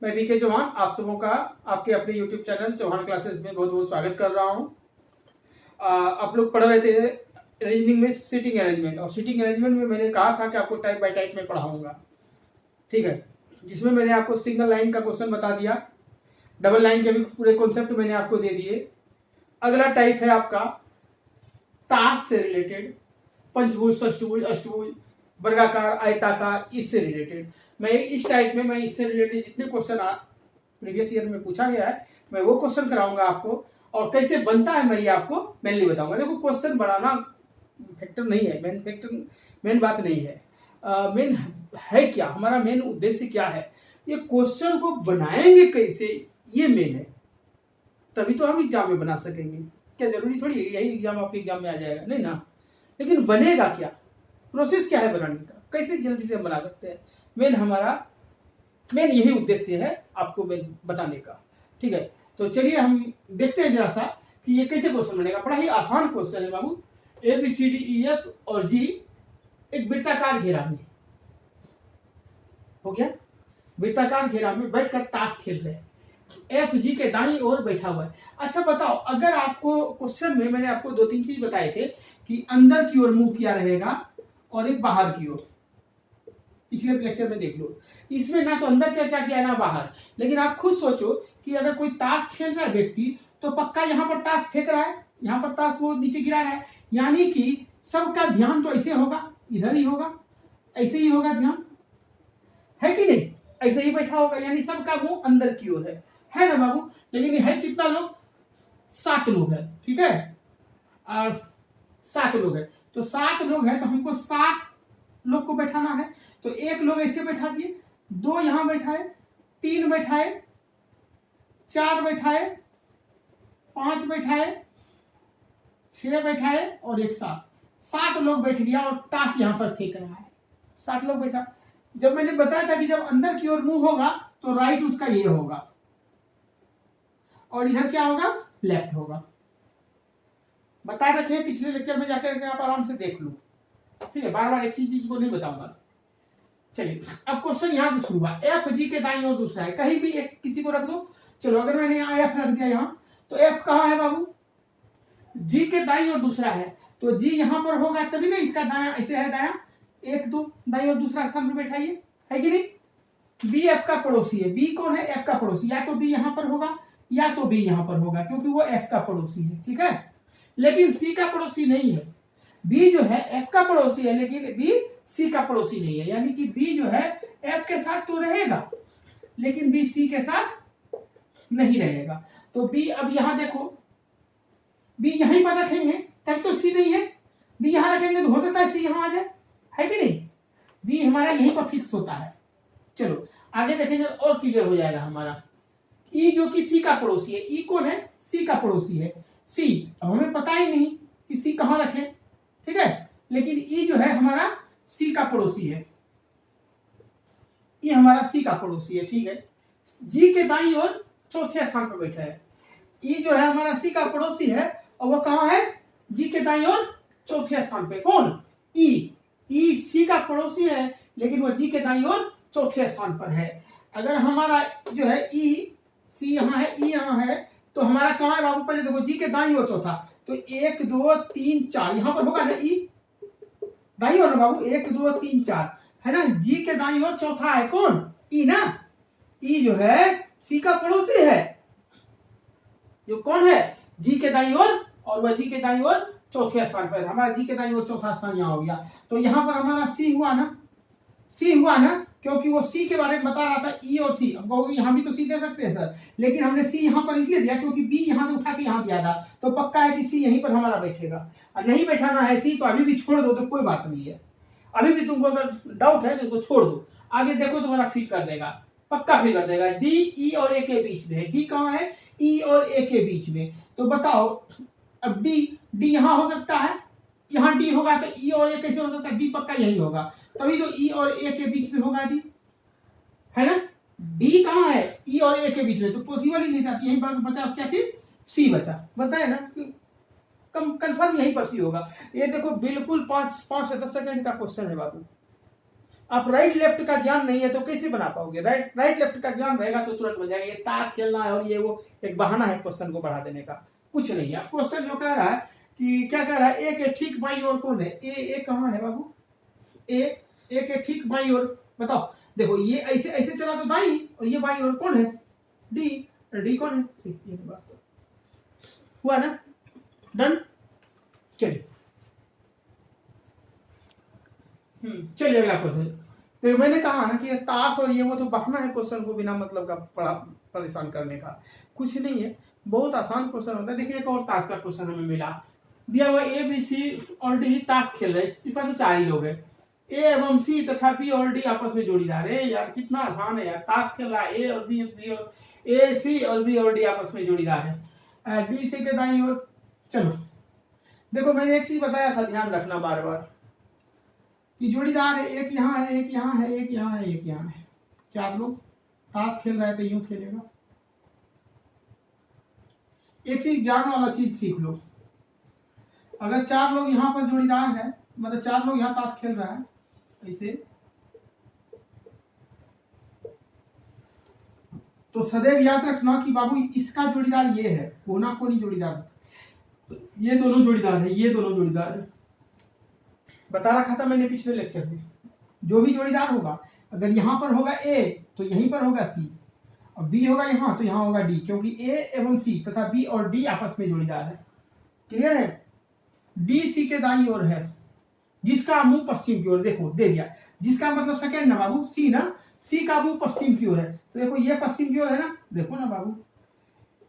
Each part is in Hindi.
मैं बीके चौहान आप सबों का आपके अपने YouTube चैनल चौहान क्लासेस में बहुत बहुत स्वागत कर रहा हूं। आप लोग पढ़ रहे थे रीजनिंग में सीटिंग अरेंजमेंट, और सीटिंग अरेंजमेंट में मैंने कहा था कि आपको टाइप बाय टाइप में पढ़ाऊंगा, ठीक है। जिसमें मैंने आपको सिंगल लाइन का क्वेश्चन बता दिया, डबल लाइन के भी पूरे कॉन्सेप्ट मैंने आपको दे दिए। अगला टाइप है आपका ताश से रिलेटेड, पंचभुज, षष्ठभुज, अष्टभुज, वर्गाकार, आयताकार, इससे रिलेटेड। मैं इस टाइप में इससे रिलेटेड जितने क्वेश्चन प्रीवियस ईयर में पूछा गया है मैं वो क्वेश्चन कराऊंगा आपको, और कैसे बनता है मैं ये आपको मेनली बताऊंगा। देखो, क्वेश्चन बनाना फैक्टर नहीं है, मेन बात नहीं है। मेन है क्या, हमारा मेन उद्देश्य क्या है, ये क्वेश्चन को बनाएंगे कैसे, ये मेन है। तभी तो हम एग्जाम में बना सकेंगे। क्या जरूरी थोड़ी है यही एग्जाम आपके एग्जाम में आ जाएगा, नहीं ना। लेकिन बनेगा क्या, प्रोसेस क्या है बनाने का, कैसे जल्दी से हम बना सकते हैं, मेन यही उद्देश्य है आपको मेन बताने का, ठीक है। तो चलिए हम देखते हैं जरा सा कि ये कैसे क्वेश्चन बनेगा। बड़ा ही आसान क्वेश्चन है बाबू। A B C D E F और जी एक वृत्ताकार घेरा में, हो गया, वृत्ताकार घेरा में बैठकर ताश खेल रहे हैं। एफ जी के दाईं ओर बैठा हुआ है। अच्छा बताओ, अगर आपको क्वेश्चन में मैंने आपको दो तीन चीज बताए थे कि अंदर की ओर मुंह किया रहेगा और एक बाहर की ओर, पिछले लेक्चर में देख लो। इसमें ना तो अंदर चर्चा किया ना बाहर, लेकिन आप खुद सोचो कि अगर कोई ताश खेल रहा है व्यक्ति तो पक्का यहाँ पर ताश फेंक रहा है, यहाँ पर ताश वो नीचे गिरा रहा है, यानी कि सबका ध्यान तो ऐसे होगा, इधर ही होगा, ऐसे ही होगा ध्यान, है कि नहीं, ऐसे ही बैठा होगा, यानी सबका मुंह अंदर की ओर है ना बाबू। लेकिन है कितना लोग, 7 लोग है, ठीक है, और 7 लोग है, तो 7 लोग है तो हमको 7 लोग को बैठाना है। तो एक लोग ऐसे बैठा दिए, 2 यहां बैठाए, 3 बैठाए, 4 बैठाए, 5 बैठाए, 6 बैठाए और एक 7 लोग बैठ गया और ताश यहां पर फेंक रहा है। 7 लोग बैठा। जब मैंने बताया था कि जब अंदर की ओर मुंह होगा तो राइट उसका ये होगा और इधर क्या होगा, लेफ्ट होगा। बता रखे पिछले लेक्चर में जाकर आप आराम से देख लो, ठीक है, बार बार एक ही चीज को नहीं बताऊंगा। चलिए अब क्वेश्चन यहां से शुरू हुआ। एफ जी के दाईं ओर दूसरा है, कहीं भी एक किसी को रख दो। चलो अगर मैंने यहाँ एफ रख दिया यहाँ, तो एफ कहाँ है बाबू, जी के दाईं ओर दूसरा है, तो जी यहां पर होगा तभी ना, इसका दाया ऐसे है, दाया 1 2 दाईं ओर दूसरा स्थान पे बैठाइए, है कि नहीं। बी एफ का पड़ोसी है, बी कौन है, एफ का पड़ोसी, या तो बी यहां पर होगा या तो बी यहां पर होगा, क्योंकि वो एफ का पड़ोसी है, ठीक है। लेकिन सी का पड़ोसी नहीं है। बी जो है एफ का पड़ोसी है लेकिन बी सी का पड़ोसी नहीं है, यानी कि बी जो है एफ के साथ तो रहेगा लेकिन बी सी के साथ नहीं रहेगा। तो बी, अब यहां देखो, बी यहीं पर रखेंगे तब तो सी नहीं है, बी यहां रखेंगे तो हो सकता है सी यहां आ जाए, है कि नहीं। बी हमारा यहीं पर फिक्स होता है। चलो आगे देखेंगे और क्लियर हो जाएगा हमारा। ई जो कि सी का पड़ोसी है, ई कौन है, सी का पड़ोसी है, सी। अब हमें पता ही नहीं कि सी कहां रखे, ठीक है, लेकिन ई जो है हमारा सी का पड़ोसी है, ये हमारा सी का पड़ोसी है, ठीक है। जी के दाईं ओर चौथे स्थान पर बैठा है। ई जो है हमारा सी का पड़ोसी है और वो कहां है, जी के दाईं ओर चौथे स्थान पे। कौन, ई। ई सी का पड़ोसी है लेकिन वो जी के दाईं ओर चौथे स्थान पर है। अगर हमारा जो है ई, सी यहाँ है, ई यहाँ है, तो हमारा कहां है बाबू, पहले देखो जी के दाईं ओर चौथा, तो 1 2 3 4 यहां पर होगा ना, ई दाईं ओर ना बाबू, 1 2 3 4 है ना। जी के दाईं ओर चौथा है कौन, ई ना। ई जो है सी का पड़ोसी है, जो कौन है, जी के दाईं ओर, और वह जी के दाईं ओर चौथे स्थान पर है। हमारा जी के दाईं ओर चौथा स्थान यहाँ हो गया, तो यहाँ पर हमारा सी हुआ ना, सी हुआ ना, क्योंकि वो सी के बारे में बता रहा था, ई और सी। अब कहोगे यहाँ भी तो सी दे सकते हैं सर, लेकिन हमने सी यहाँ पर इसलिए दिया क्योंकि बी यहाँ से उठा के यहाँ दिया था, तो पक्का है कि सी यहीं पर हमारा बैठेगा। और नहीं बैठाना है सी तो अभी भी छोड़ दो, तो कोई बात नहीं है, अभी भी तुमको अगर डाउट है तो इसको छोड़ दो, आगे देखो तुम्हारा फिट कर देगा, पक्का फिट कर देगा। डी ई और ए के बीच में है, डी कहाँ है, ई और ए के बीच में। तो बताओ अब डी यहाँ हो सकता है, यहाँ डी होगा तो ई और ए कैसे हो सकता है, डी पक्का यही होगा, तभी तो ई और ए के बीच में होगा डी, है ना। डी कहाँ है, ई और ए के बीच में, तो पॉसिबल ही नहीं था। यही बात बचा, क्या चीज, सी बचा, बताए ना, कंफर्म यहीं पर सी होगा। ये देखो बिल्कुल 5 से 10 सेकंड का क्वेश्चन है बाबू, आप राइट लेफ्ट का ज्ञान नहीं है तो कैसे बना पाओगे? राइट लेफ्ट का ज्ञान रहेगा तो तुरंत बन जाएगा। ये ताश खेलना है और ये वो एक बहाना है क्वेश्चन को बढ़ा देने का, कुछ नहीं है। क्वेश्चन जो कह रहा है कि क्या कह रहा है, ए के ठीक बाई और कौन है? ए कहाँ है बाबू? ए के ठीक बाई और बताओ। देखो ये ऐसे ऐसे चला तो दाई, और ये बाई और कौन है? डी। डी कौन है? ये बात हुआ ना, डन। चलिए चलिए अगला क्वेश्चन। तो मैंने कहा ना कि ताश और ये वो तो बहाना है क्वेश्चन को बिना मतलब का परेशान करने का, कुछ नहीं है, बहुत आसान क्वेश्चन होता है। देखिए एक और ताश का क्वेश्चन हमें मिला, दिया हुआ ए बी सी और डी ताश खेल रहे हैं, इसमें तो 4 ही लोग हैं, ए एवं सी तथा बी और डी आपस में जोड़ीदार है। यार कितना आसान है यार, ताश खेल रहा है ए और बी और ए सी और बी और डी आपस में जोड़ीदार है, डी सी के दाईं ओर। चलो देखो मैंने एक चीज बताया था, ध्यान रखना बार बार कि जोड़ीदार है, एक यहाँ है, एक यहाँ है, एक यहाँ है, एक यहाँ है, 4 लोग ताश खेल रहा है तो यूं खेलेगा। एक चीज ज्ञान वाला चीज सीख लो, अगर 4 लोग यहाँ पर जोड़ीदार है, मतलब 4 लोग यहाँ ताश खेल रहा है ऐसे, तो सदैव याद रखना कि बाबू इसका जोड़ीदार ये है, कोना कोनी जोड़ीदार, तो ये दोनों जोड़ीदार है, ये दोनों जोड़ीदार है। बता रखा था मैंने पिछले लेक्चर में, जो भी जोड़ीदार होगा, अगर यहाँ पर होगा ए तो यहीं पर होगा सी, और बी होगा यहाँ तो यहाँ होगा डी, क्योंकि ए एवं सी तथा बी और डी आपस में जोड़ीदार है। क्लियर है? डी सी के दाईं ओर है, जिसका मुंह पश्चिम की ओर, देखो दे दिया, जिसका मतलब सेकंड ना बाबू, सी ना, सी का मुंह पश्चिम की ओर है, तो देखो ये पश्चिम की ओर है ना, देखो ना बाबू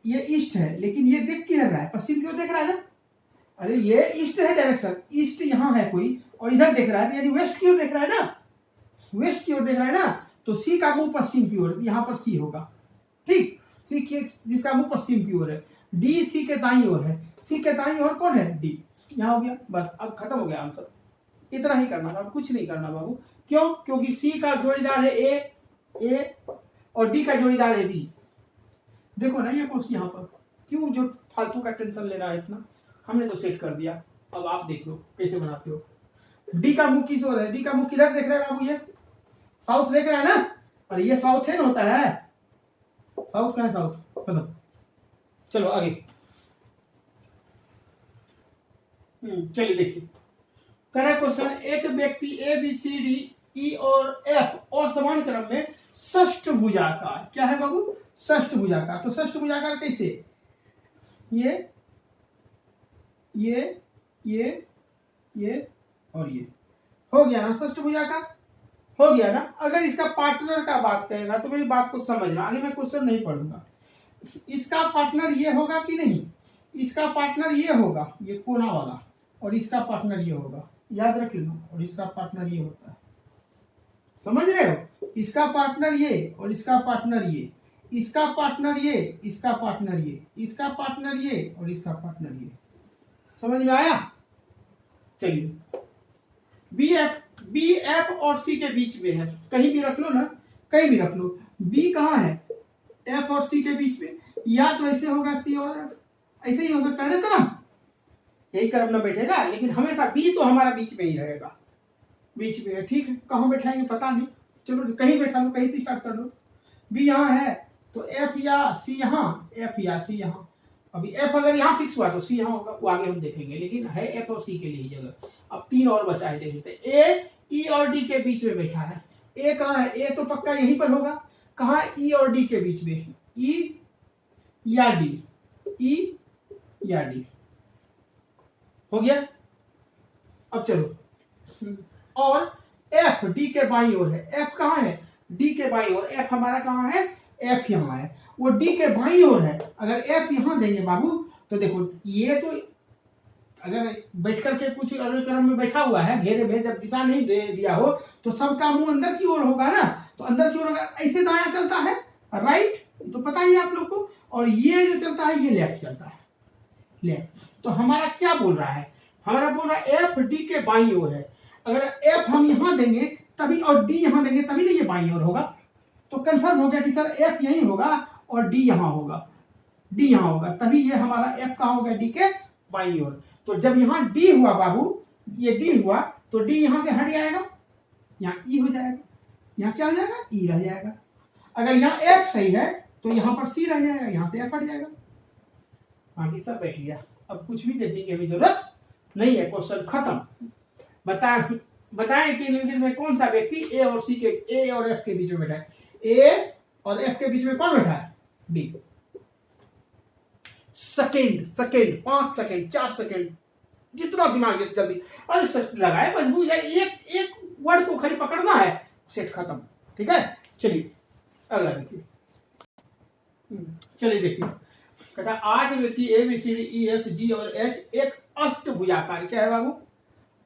ये ईस्ट है, लेकिन ये देख किधर रहा है? पश्चिम की ओर देख रहा है ना। अरे ये ईस्ट है डायरेक्शन, ईस्ट यहाँ है कोई और इधर देख रहा है, यानी वेस्ट की ओर देख रहा है ना, वेस्ट की ओर देख रहा है ना, तो सी का मुंह पश्चिम की ओर, यहाँ पर सी होगा, ठीक। सी के जिसका मुंह पश्चिम की ओर है, डी सी के दाईं ओर है, सी के दाईं ओर कौन है? डी। यहाँ हो गया, बस अब खत्म हो गया आंसर। इतना ही करना था, कुछ नहीं करना बाबू। क्यों? क्योंकि सी का जोड़ीदार है ए और डी का जोड़ीदार है बी। देखो ना ये क्वेश्चन यहाँ पर, क्यों जो फालतू का टेंशन लेना है इतना, हमने तो सेट कर दिया, अब आप देख लो कैसे बनाते हो। डी का मुंह किस ओर है? डी का मुंह किधर देख रहा है बाबू? ये साउथ देख रहा है ना, और ये साउथ है ना, होता है साउथ का है, साउथ मतलब। चलो आगे चलिए देखिए, कह रहा है क्वेश्चन, एक व्यक्ति ए बी सी डी ई और एफ और समान क्रम में षष्ठ भुजाकार, क्या है बाबू? षष्ठ भुजाकार। तो षष्ठ भुजाकार कैसे? ये और ये हो गया ना षष्ठ भुजाकार, हो गया ना। अगर इसका पार्टनर का बात कहेगा तो मेरी बात को समझना, आगे मैं क्वेश्चन नहीं पढ़ूंगा। इसका पार्टनर ये होगा कि नहीं? इसका पार्टनर ये होगा, ये कोना वाला, और इसका पार्टनर ये होगा, याद रख लेना, और इसका पार्टनर ये होता है, समझ रहे हो? इसका पार्टनर ये और इसका पार्टनर ये, इसका पार्टनर ये, इसका पार्टनर ये, इसका पार्टनर ये और इसका पार्टनर ये। समझ में आया? चलिए बी एफ और सी के बीच में है, कहीं भी रख लो ना, कहीं भी रख लो। बी कहाँ है? एफ और सी के बीच में, या तो ऐसे होगा सी और एफ, ऐसे ही हो सकता है ना क्रम, यही क्रम ना बैठेगा, लेकिन हमेशा बी तो हमारा बीच में ही रहेगा, बीच में है, ठीक है। कहाँ बैठाएंगे पता नहीं, चलो कहीं बैठा लो, कहीं से स्टार्ट कर लो। बी यहाँ है तो एफ या सी यहाँ, एफ या सी यहाँ। अभी एफ अगर यहाँ फिक्स हुआ तो सी यहाँ होगा, वो आगे हम देखेंगे, लेकिन है एफ और सी के लिए ही जगह। अब 3 और बचा है, देख लेते हैं। ए ई और डी के बीच में बैठा है, ए कहाँ है? ए तो पक्का यहीं पर होगा, कहाँ? ई और डी के बीच में, ई या डी, ई या डी, हो गया। अब चलो, और एफ डी के बाईं ओर है, एफ कहाँ है? डी के बाईं ओर, एफ हमारा कहाँ है? एफ यहाँ है, वो डी के बाईं ओर है। अगर एफ यहाँ देंगे बाबू तो देखो ये तो अगर बैठ करके कुछ अलग क्रम में बैठा हुआ है घेरे में, जब दिशा नहीं दे दिया हो तो सबका मुंह अंदर की ओर होगा ना, तो अंदर की ओर अगर ऐसे दायां चलता है, राइट, तो पता ही है आप लोग को, और ये जो चलता है ये लेफ्ट चलता है, लेफ्ट। तो हमारा क्या बोल रहा है? हमारा बोल रहा है एफ डी के बाईं ओर है। अगर एफ हम यहाँ देंगे तभी और डी यहाँ देंगे तभी नहीं ये बाईं ओर होगा, तो कंफर्म हो गया कि सर एफ यहीं होगा और डी यहाँ होगा, डी यहाँ होगा, तभी ये हमारा एफ कहाँ होगा? डी के बाईं ओर। तो जब यहाँ डी हुआ बाबू, ये डी हुआ तो डी यहाँ से हट जाएगा, यहाँ ई हो जाएगा, यहाँ क्या हो जाएगा, ई रह जाएगा। अगर यहाँ एफ सही है तो यहाँ पर सी रह जाएगा, यहाँ से एफ हट जाएगा। बाकी सब बैठ गया, अब कुछ भी देखने की हमें जरूरत नहीं है, क्वेश्चन खत्म। बताएं कि निम्नलिखित में कौन सा व्यक्ति ए और एफ के बीच में बैठा है। ए और एफ के बीच में कौन बैठा है, बी। सेकेंड 5 सेकेंड 4 सेकेंड जितना दिमाग जल्दी, अरे सच लगाए बस भूल जाए, एक वर्ड को खाली पकड़ना है, सेट खत्म। ठीक है, चलिए अगला देखिए। चलिए देखिए, कहता आज व्यक्ति A B C D E F G और एच एक अष्टभुजाकार, क्या है बाबू,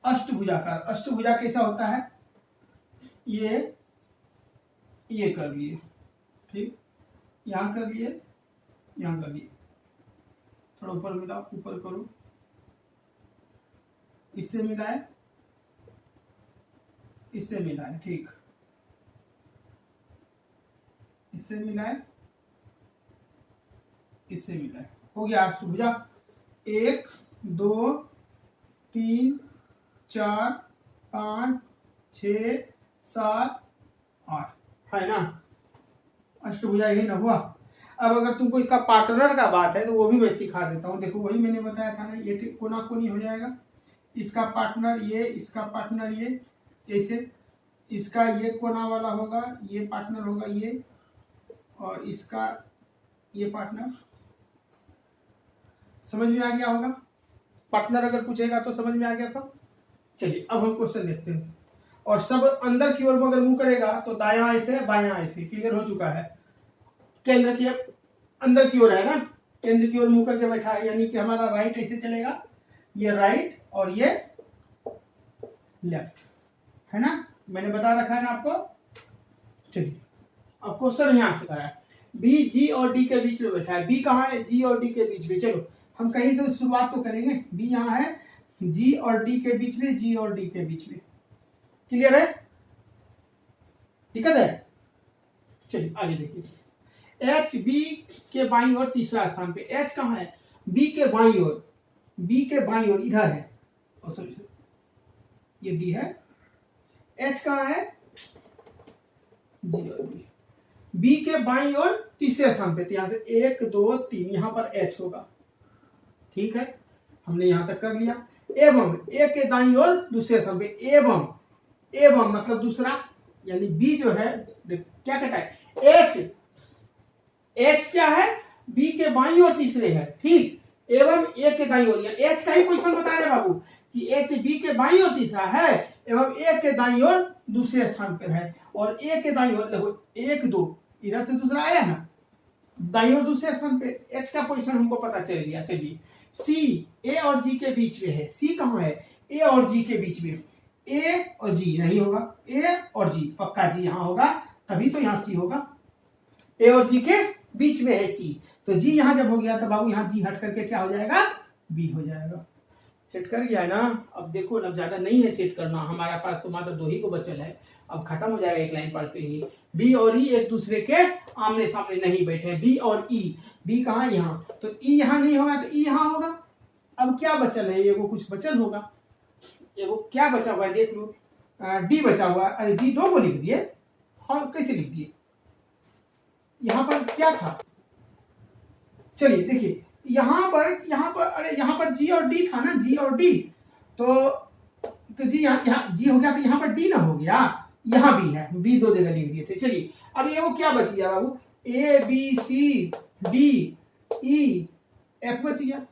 अष्टभुजाकार। अष्टभुजा कैसा होता है, ये कर लिए, ठीक, यहां कर लिए, यहां कर लिए, थोड़ा ऊपर मिलाओ, ऊपर करो, इससे मिलाए, इससे मिलाए, ठीक, इससे मिलाए, इससे मिलाए, हो गया अष्टभुजा। 1 2 3 4 5 6 7 8 है ना, अष्टभुजा यही ना हुआ। अब अगर तुमको इसका पार्टनर का बात है तो वो भी मैं सिखा देता हूँ। देखो वही मैंने बताया था ना, ये कोना कोनी हो जाएगा, इसका पार्टनर ये, इसका पार्टनर ये, ऐसे इसका ये कोना वाला होगा, ये पार्टनर होगा ये, और इसका ये पार्टनर। समझ में आ गया होगा, पार्टनर अगर पूछेगा तो समझ में आ गया सब। चलिए अब हम क्वेश्चन देखते हैं। और सब अंदर की ओर अगर मुंह करेगा तो दायां ऐसे बायां ऐसे, क्लियर हो चुका है। केंद्र के अंदर की ओर है ना, केंद्र की ओर मुंह करके बैठा है, यानी कि हमारा राइट ऐसे चलेगा, ये राइट और ये लेफ्ट, है ना, मैंने बता रखा है ना आपको। चलिए अब क्वेश्चन यहां से करा है, बी जी और डी के बीच में बैठा है। बी कहाँ है, जी और डी के बीच में। चलो हम कहीं से शुरुआत तो करेंगे। बी यहाँ है, जी और डी के बीच में, जी और डी के बीच में, क्लियर है, दिक्कत है। चलिए आगे देखिए, एच बी के बाईं ओर तीसरा स्थान पे। एच कहाँ है, बी के बाईं ओर, बी के बाईं ओर इधर है, सॉरी ये डी है। एच कहाँ है, जी और बी, बी के बाईं ओर तीसरे स्थान पे, तो यहां से 1 2 3 यहां पर एच होगा, ठीक है, हमने यहां तक कर लिया। एवं ए के दाईं ओर दूसरे स्थान पे, एवं मतलब दूसरा, यानी बी जो है क्या कहता है, एच क्या है, बी के बाईं ओर तीसरे है, ठीक, एवं ए के दाईं ओर, एच का ही क्वेश्चन बता रहे बाबू कि एच बी के बाईं ओर तीसरा है एवं ए के दाईं ओर दूसरे स्थान पर है। और ए के दाईं ओर देखो 1 2 इधर से दूसरा आया ना, दाईं ओर दूसरे स्थान पे, एच का पोजीशन हमको पता चल गया। चलिए सी ए और जी के बीच में है, सी कहाँ है, ए और जी के बीच में, ए और जी नहीं होगा, ए और जी पक्का जी यहाँ होगा, तभी तो यहाँ सी होगा। ए और जी के बीच में है सी, तो जी यहाँ जब हो गया तो बाबू यहाँ जी हट करके क्या हो जाएगा, बी हो जाएगा। सेट कर गया है ना। अब देखो ना, ज्यादा नहीं है सेट करना, हमारे पास तो मात्र 2 ही को बचल है, अब खत्म हो जाएगा एक लाइन पढ़ते ही। बी और ई एक दूसरे के आमने सामने नहीं बैठे, बी और ई, बी कहाँ यहाँ, तो ई यहाँ नहीं होगा तो ई यहाँ होगा। अब क्या बचल है, एगो कुछ बचल होगा, एगो क्या बचा हुआ है देख लो, डी बचा हुआ है। अरे डी 2 को लिख दिए, हाँ कैसे लिख दिए, यहाँ पर क्या था, चलिए देखिए यहाँ पर अरे यहाँ पर जी और डी था ना, जी और डी, तो जी यहाँ जी हो गया, तो यहाँ पर डी ना हो गया, यहाँ भी है, बी 2 जगह लिख दिए थे। चलिए अब ये वो क्या बच गया बाबू, A B C D E F बच गया,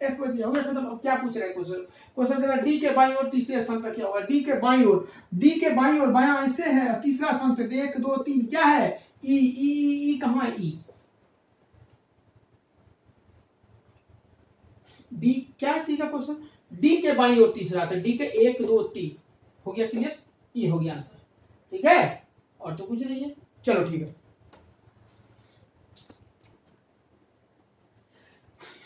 एफ बच गया, हो गया खत्म। अब क्या पूछ रहे हैं क्वेश्चन कह रहा है डी के बाईं ओर तीसरे स्थान पर क्या होगा, डी के बाईं ओर, डी के बाईं ओर बायां ऐसे है, तीसरा स्थान पे 1 2 3 क्या है, ई ई ई कहाँ है, ई डी क्या चीज का क्वेश्चन, डी के बाईं ओर तीसरा, तो डी के 1 2 3 हो गया, क्लियर, ई हो गया आंसर, ठीक है, और तो कुछ नहीं है। चलो ठीक है,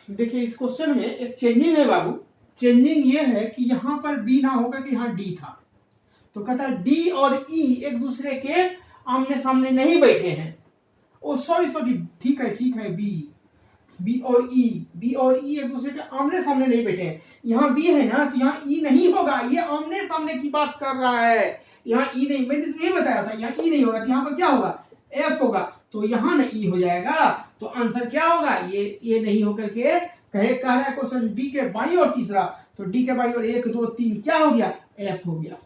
देखिए इस क्वेश्चन में एक चेंजिंग है बाबू, चेंजिंग ये है कि यहां पर बी ना होगा कि यहाँ डी था, तो कहता है डी और ई एक दूसरे के आमने सामने नहीं बैठे हैं। ओ सॉरी ठीक है, बी और ई एक दूसरे के आमने सामने नहीं बैठे हैं। यहाँ बी है ना, तो यहाँ ई नहीं होगा, ये आमने सामने की बात कर रहा है, यहाँ ई नहीं, मैंने तो ये बताया था यहाँ ई नहीं होगा, तो यहाँ पर क्या होगा, एफ होगा, तो यहाँ ना ई हो जाएगा। तो आंसर क्या होगा, ये नहीं होकर के कह रहा है क्वेश्चन डी के बाई और तीसरा, तो डी के बाई और 1 2 3 क्या हो गया, एफ हो गया।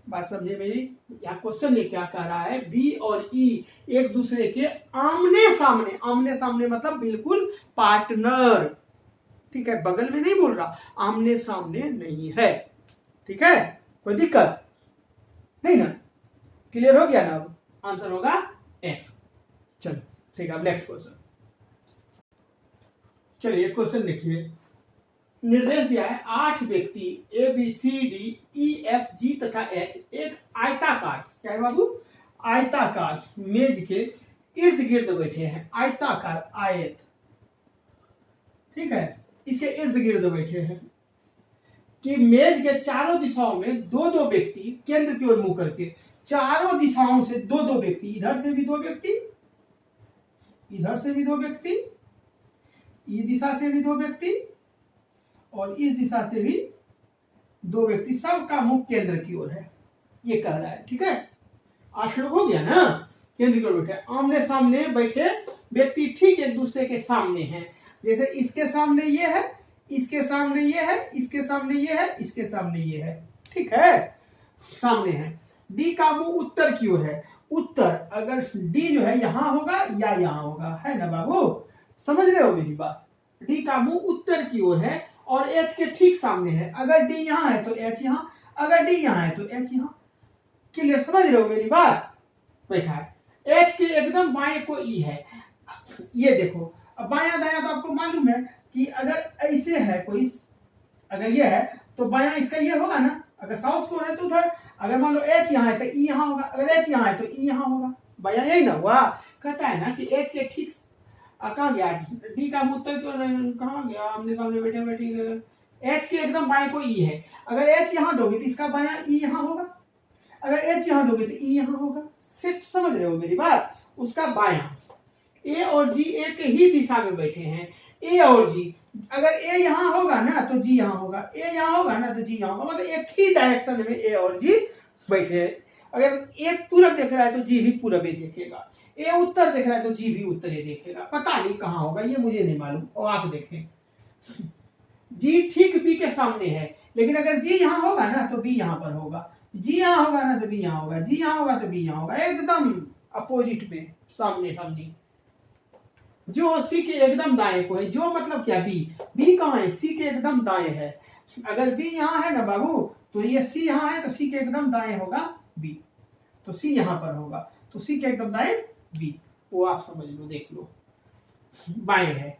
बात समझे मेरी। यहाँ क्वेश्चन ये क्या कह रहा है, बी और ई एक दूसरे के आमने सामने, आमने सामने मतलब बिल्कुल पार्टनर, ठीक है, बगल में नहीं बोल रहा, आमने सामने नहीं है, ठीक है, कोई दिक्कत नहीं ना, क्लियर हो गया ना। अब आंसर होगा एफ। चलो ठीक है, अब नेक्स्ट क्वेश्चन। चलिए क्वेश्चन देखिए, निर्देश दिया है 8 व्यक्ति A B C D E F G तथा एच एक आयताकार, क्या है बाबू, आयताकार मेज के इर्द गिर्द बैठे हैं, आयताकार आयत, ठीक है, इसके इर्द गिर्द बैठे हैं कि मेज के चारों दिशाओं में दो दो व्यक्ति केंद्र की ओर मुंह करके, चारों दिशाओं से दो दो व्यक्ति, इधर से भी दो व्यक्ति, इधर से भी दो व्यक्ति, इस दिशा से भी दो व्यक्ति और इस दिशा से भी दो व्यक्ति, सबका मुख केंद्र की ओर है, ये कह रहा है, ठीक है। आश्रय हो गया ना, केंद्र की ओर बैठे, आमने सामने बैठे व्यक्ति ठीक एक दूसरे के सामने हैं, जैसे इसके सामने ये है, इसके सामने ये है, इसके सामने ये है, इसके सामने ये है, ठीक है, सामने है। डी का मुंह उत्तर की ओर है, उत्तर अगर डी जो है यहां होगा या यहां होगा, है ना बाबू, समझ रहे हो मेरी बात। डी का मुंह उत्तर की ओर है और एच के ठीक सामने है, अगर डी यहां है तो एच यहां, अगर डी यहां है तो एच यहां, क्लियर, समझ रहे हो मेरी बात। बैठा है, एच के एकदम बाएं को ई है, ये देखो, अब बायां दायां तो आपको मालूम है कि अगर ऐसे है कोई, अगर ये है तो बायां इसका ये होगा ना, अगर साउथ को है तो उधर, अगर मान लो एच यहाँ है तो ई यहाँ होगा, अगर एच यहाँ है तो ई यहाँ होगा, बायां यही ना हुआ। कहता है ना कि एच के ठीक कहाँ गया, डी का उत्तर क्यों कहाँ गया, आमने सामने बैठे बैठे, एच के एकदम बाएं को ई है, अगर एच यहाँ दोगे तो इसका बायां ई यहाँ होगा, अगर एच यहाँ दोगे तो ई यहाँ होगा, सिर्फ समझ रहे हो मेरी बात। उसका बायां, ए और जी एक ही दिशा में बैठे हैं, ए और जी, अगर ए यहाँ होगा ना तो जी यहाँ होगा, ए यहाँ होगा ना तो जी यहाँ होगा, मतलब एक ही डायरेक्शन में ए और जी बैठे हैं। अगर एक पूरब देख रहा है तो जी भी पूरब ही देखेगा, ए उत्तर देख रहा है तो जी भी उत्तर ही देखेगा, पता नहीं कहाँ होगा, ये मुझे नहीं मालूम, और आप देखें। जी ठीक बी के सामने है, लेकिन अगर जी यहाँ होगा ना तो बी यहाँ पर होगा, जी यहाँ होगा ना तो बी यहाँ होगा, जी यहाँ होगा तो बी यहाँ होगा, एकदम अपोजिट में, सामने सामने। जो सी के एकदम दाएं को है, जो मतलब क्या, बी, बी कहाँ है, सी के एकदम दाएं है, अगर बी यहाँ है ना बाबू तो ये सी यहाँ है, तो सी के एकदम दाएं होगा बी, तो सी यहाँ पर होगा, तो सी के एकदम दाएं बी, वो आप समझ लो, देख लो, बाएं है।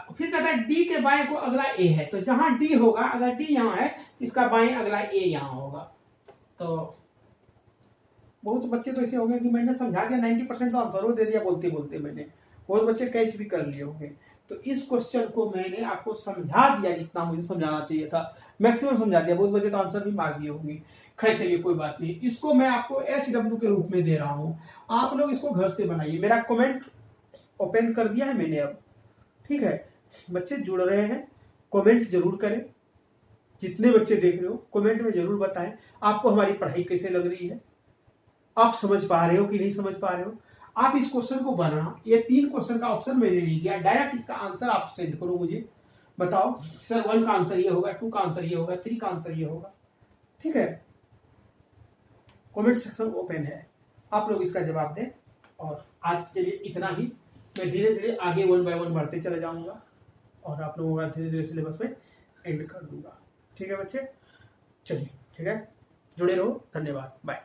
फिर कहता है डी के बाएं को अगला ए है, तो जहां डी होगा, अगर डी यहाँ है इसका बाएं अगला ए यहाँ होगा। तो बहुत बच्चे तो ऐसे हो गए कि मैंने समझा दिया, 90% तो आंसर दे दिया बोलते बोलते, मैंने बहुत बच्चे कैच भी कर लिए होंगे। तो इस क्वेश्चन को मैंने आपको समझा दिया जितना मुझे समझाना चाहिए था, मैक्सिमम समझा दिया, बहुत बच्चे तो आंसर भी मार दिए होंगे। खैर चलिए कोई बात नहीं, इसको मैं आपको HW के रूप में दे रहा हूँ, आप लोग इसको घर से बनाइए। मेरा कमेंट ओपन कर दिया है मैंने अब, ठीक है, बच्चे जुड़ रहे हैं, कमेंट जरूर करें, जितने बच्चे देख रहे हो कमेंट में जरूर बताएं आपको हमारी पढ़ाई कैसे लग रही है, आप समझ पा रहे हो कि नहीं समझ पा रहे हो। आप इस क्वेश्चन को बनाना, ये 3 क्वेश्चन का ऑप्शन मैंने नहीं दिया, डायरेक्ट इसका आंसर आप सेंड करो मुझे, बताओ सर 1 का आंसर ये होगा, 2 का आंसर ये होगा, 3 का आंसर ये होगा, ठीक है। कमेंट सेक्शन ओपन है, आप लोग इसका जवाब दें। और आज के लिए इतना ही, मैं धीरे धीरे आगे 1 बाय 1 बढ़ते चले जाऊंगा और आप लोगों का धीरे धीरे सिलेबस में एंड कर दूंगा, ठीक है बच्चे। चलिए ठीक है, जुड़े रहो, धन्यवाद, बाय।